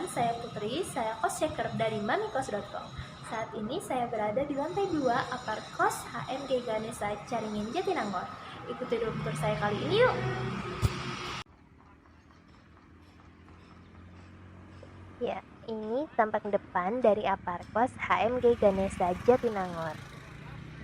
teman-teman, saya Putri, saya cost checker dari mamikos.com. Saat ini saya berada di lantai 2 Aparkos HMG Ganesha Caringin Jatinangor. Ikuti room tour saya kali ini yuk. Ya, ini tampak depan dari Aparkos HMG Ganesha Jatinangor.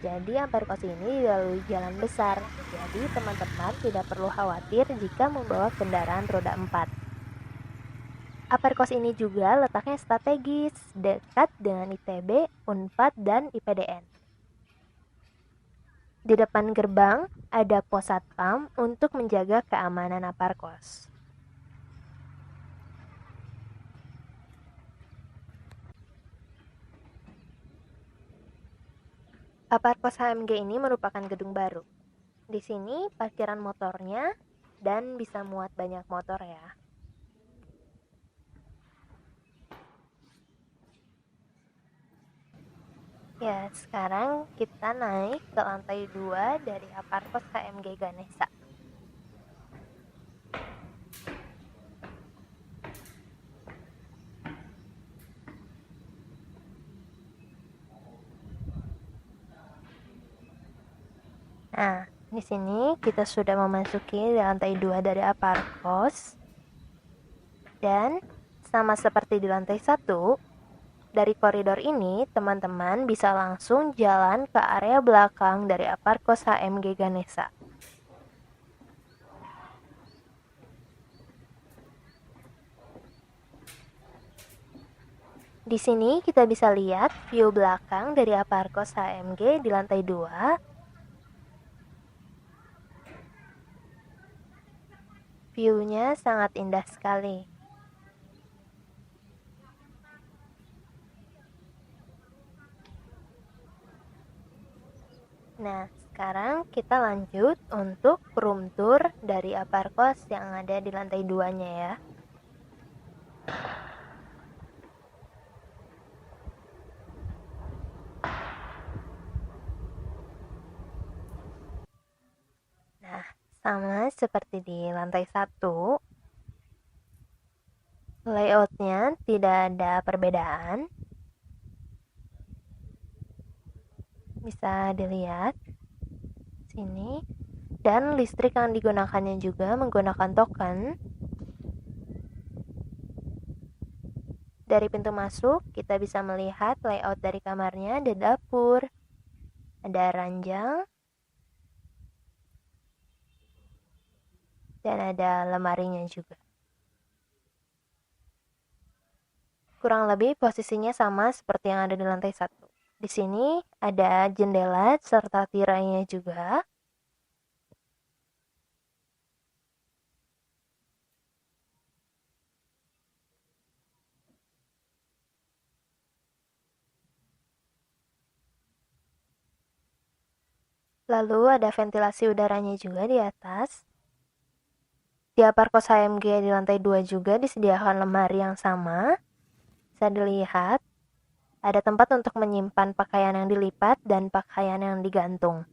Jadi Aparkos ini dilalui jalan besar, jadi teman-teman tidak perlu khawatir jika membawa kendaraan roda 4. Aparkos ini juga letaknya strategis, dekat dengan ITB, Unpad, dan IPDN. Di depan gerbang ada pos satpam untuk menjaga keamanan Aparkos. Aparkos HMG ini merupakan gedung baru. Di sini parkiran motornya dan bisa muat banyak motor ya. Ya, sekarang kita naik ke lantai 2 dari Aparkos HMG Ganesha. Nah, di sini kita sudah memasuki lantai 2 dari Aparkos. Dan sama seperti di lantai 1, dari koridor ini teman-teman bisa langsung jalan ke area belakang dari Aparkos HMG Ganesha. Di sini kita bisa lihat view belakang dari Aparkos HMG di lantai 2. View-nya sangat indah sekali. Nah, sekarang kita lanjut untuk room tour dari Aparkos yang ada di lantai 2-nya ya. Nah, sama seperti di lantai 1, layoutnya tidak ada perbedaan. Bisa dilihat sini. Dan listrik yang digunakannya juga menggunakan token. Dari pintu masuk, kita bisa melihat layout dari kamarnya, ada dapur, ada ranjang, dan ada lemarinya juga. Kurang lebih posisinya sama seperti yang ada di lantai 1. Di sini ada jendela serta tirainya juga. Lalu ada ventilasi udaranya juga di atas. Di Aparkos HMG di lantai 2 juga disediakan lemari yang sama. Bisa dilihat, ada tempat untuk menyimpan pakaian yang dilipat dan pakaian yang digantung.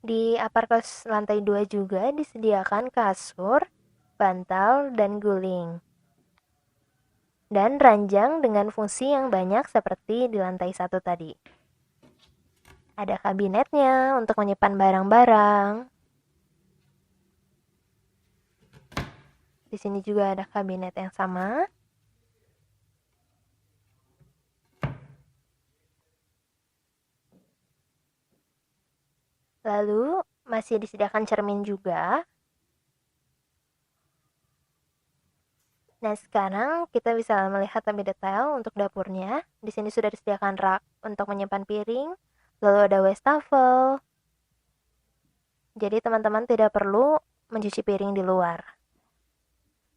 Di Aparkos lantai 2 juga disediakan kasur, bantal, dan guling. Dan ranjang dengan fungsi yang banyak seperti di lantai 1 tadi. Ada kabinetnya untuk menyimpan barang-barang. Di sini juga ada kabinet yang sama. Lalu masih disediakan cermin juga. Nah, sekarang kita bisa melihat lebih detail untuk dapurnya. Di sini sudah disediakan rak untuk menyimpan piring, lalu ada wastafel. Jadi teman-teman tidak perlu mencuci piring di luar.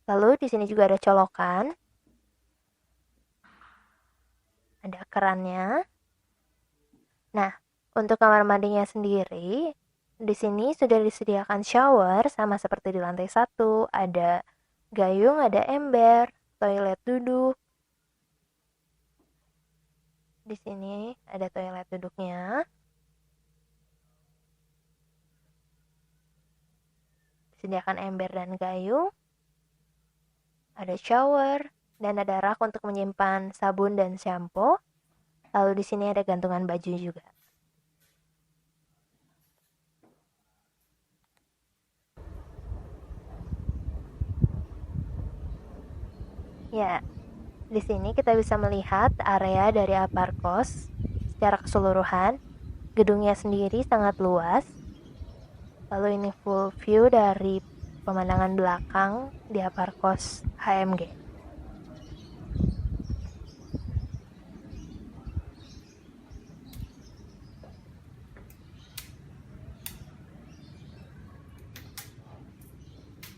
Lalu di sini juga ada colokan. Ada kerannya. Nah, untuk kamar mandinya sendiri, di sini sudah disediakan shower sama seperti di lantai 1. Ada gayung, ada ember, toilet duduk. Di sini ada toilet duduknya. Disediakan ember dan gayung, ada shower, dan ada rak untuk menyimpan sabun dan shampoo. Lalu di sini ada gantungan baju juga. Ya, di sini kita bisa melihat area dari aparkos secara keseluruhan. Gedungnya sendiri sangat luas. Lalu ini full view dari pemandangan belakang di aparkos HMG.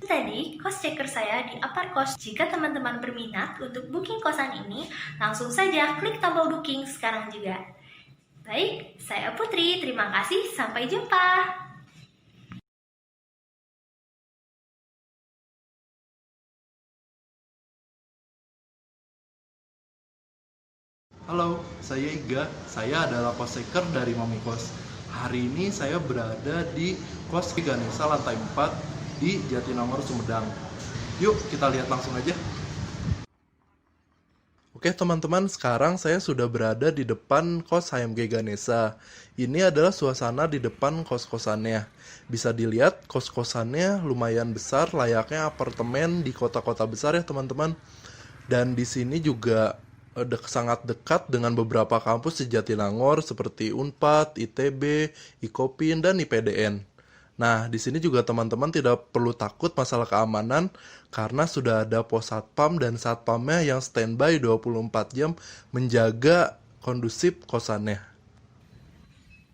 Tadi kos checker saya di Aparkos. Jika teman-teman berminat untuk booking kosan ini, langsung saja klik tombol booking sekarang juga. Baik, saya Putri. Terima kasih. Sampai jumpa. Halo, saya Iga. Saya adalah kos seeker dari Mami Kos. Hari ini saya berada di kos Ganesha lantai 4 di Jatinangor, Sumedang. Yuk, kita lihat langsung aja. Oke teman-teman, sekarang saya sudah berada di depan kos HMG Ganesha. Ini adalah suasana di depan kos-kosannya. Bisa dilihat kos-kosannya lumayan besar, layaknya apartemen di kota-kota besar ya teman-teman. Dan di sini juga sangat dekat dengan beberapa kampus di Jatinangor seperti Unpad, ITB, IKOPIN, dan IPDN. Nah, di sini juga teman-teman tidak perlu takut masalah keamanan karena sudah ada pos satpam dan satpamnya yang standby 24 jam menjaga kondusif kosannya.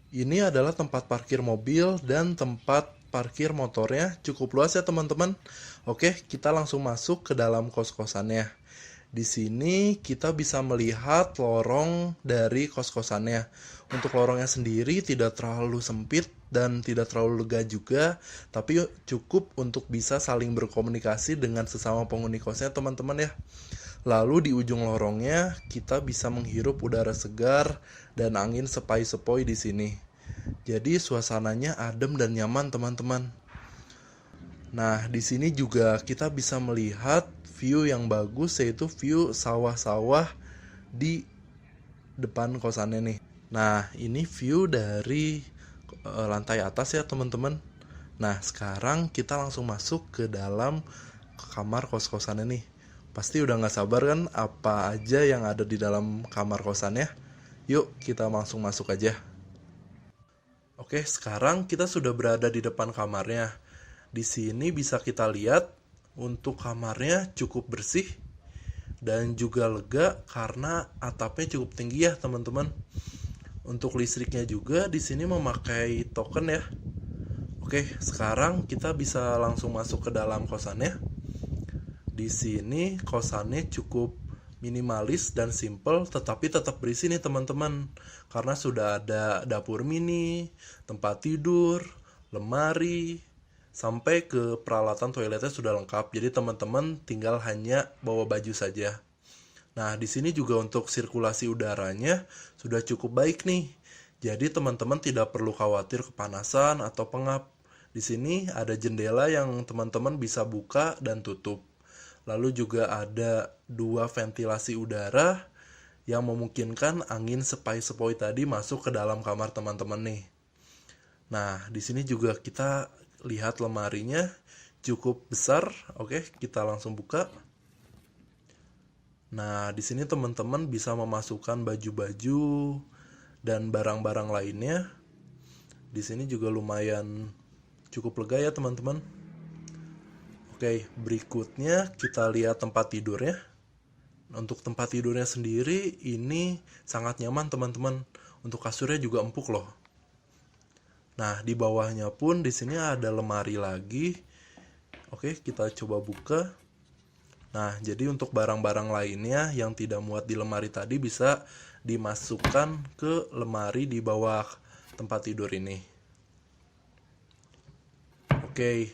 Ini adalah tempat parkir mobil dan tempat parkir motornya cukup luas ya teman-teman. Oke, kita langsung masuk ke dalam kos-kosannya. Di sini kita bisa melihat lorong dari kos-kosannya. Untuk lorongnya sendiri tidak terlalu sempit dan tidak terlalu lega juga, tapi cukup untuk bisa saling berkomunikasi dengan sesama penghuni kosnya teman-teman ya. Lalu di ujung lorongnya kita bisa menghirup udara segar dan angin sepoi-sepoi di sini. Jadi suasananya adem dan nyaman teman-teman. Nah, di sini juga kita bisa melihat view yang bagus, yaitu view sawah-sawah di depan kosannya nih. Nah, ini view dari lantai atas ya teman-teman. Nah, sekarang kita langsung masuk ke dalam kamar kos-kosannya nih. Pasti udah gak sabar kan apa aja yang ada di dalam kamar kosannya. Yuk, kita langsung masuk aja. Oke, sekarang kita sudah berada di depan kamarnya. Di sini bisa kita lihat untuk kamarnya cukup bersih dan juga lega karena atapnya cukup tinggi ya teman-teman. Untuk listriknya juga di sini memakai token ya. Oke, sekarang kita bisa langsung masuk ke dalam kosannya. Di sini kosannya cukup minimalis dan simple, tetapi tetap berisi nih teman-teman. Karena sudah ada dapur mini, tempat tidur, lemari, sampai ke peralatan toiletnya sudah lengkap. Jadi teman-teman tinggal hanya bawa baju saja. Nah, di sini juga untuk sirkulasi udaranya sudah cukup baik nih. Jadi teman-teman tidak perlu khawatir kepanasan atau pengap. Di sini ada jendela yang teman-teman bisa buka dan tutup. Lalu juga ada 2 ventilasi udara yang memungkinkan angin sepoi-sepoi tadi masuk ke dalam kamar teman-teman nih. Nah, di sini juga kita lihat lemarinya cukup besar. Oke, kita langsung buka. Nah, di sini teman-teman bisa memasukkan baju-baju dan barang-barang lainnya. Di sini juga lumayan cukup lega ya teman-teman. Oke, berikutnya kita lihat tempat tidurnya. Untuk tempat tidurnya sendiri ini sangat nyaman teman-teman. Untuk kasurnya juga empuk loh. Nah, di bawahnya pun di sini ada lemari lagi. Oke, kita coba buka. Nah, jadi untuk barang-barang lainnya yang tidak muat di lemari tadi bisa dimasukkan ke lemari di bawah tempat tidur ini. Oke,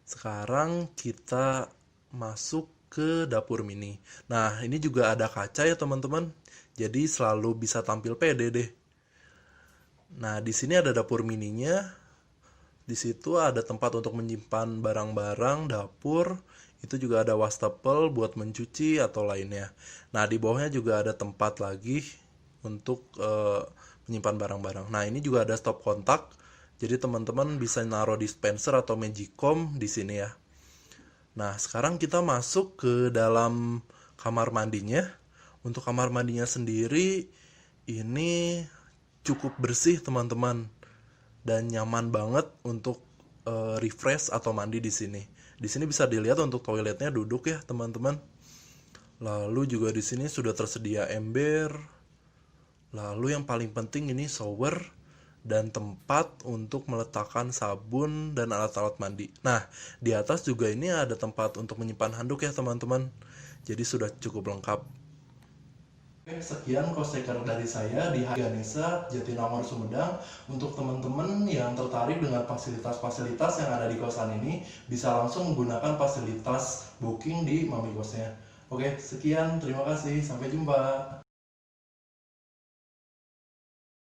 sekarang kita masuk ke dapur mini. Nah, ini juga ada kaca ya teman-teman. Jadi selalu bisa tampil pede deh. Nah, di sini ada dapur mininya. Di situ ada tempat untuk menyimpan barang-barang dapur, itu juga ada wastafel buat mencuci atau lainnya. Nah, di bawahnya juga ada tempat lagi untuk menyimpan barang-barang. Nah, ini juga ada stop kontak. Jadi teman-teman bisa naruh dispenser atau magicom di sini ya. Nah, sekarang kita masuk ke dalam kamar mandinya. Untuk kamar mandinya sendiri ini cukup bersih teman-teman dan nyaman banget untuk refresh atau mandi di sini. Di sini bisa dilihat untuk toiletnya duduk ya teman-teman. Lalu juga di sini sudah tersedia ember. Lalu yang paling penting ini shower dan tempat untuk meletakkan sabun dan alat-alat mandi. Nah, di atas juga ini ada tempat untuk menyimpan handuk ya teman-teman. Jadi sudah cukup lengkap. Oke, sekian cost checker dari saya di Ganesha, Jatinangor, Sumedang. Untuk teman-teman yang tertarik dengan fasilitas-fasilitas yang ada di kosan ini, bisa langsung menggunakan fasilitas booking di Mami Kosnya. Oke, sekian. Terima kasih. Sampai jumpa.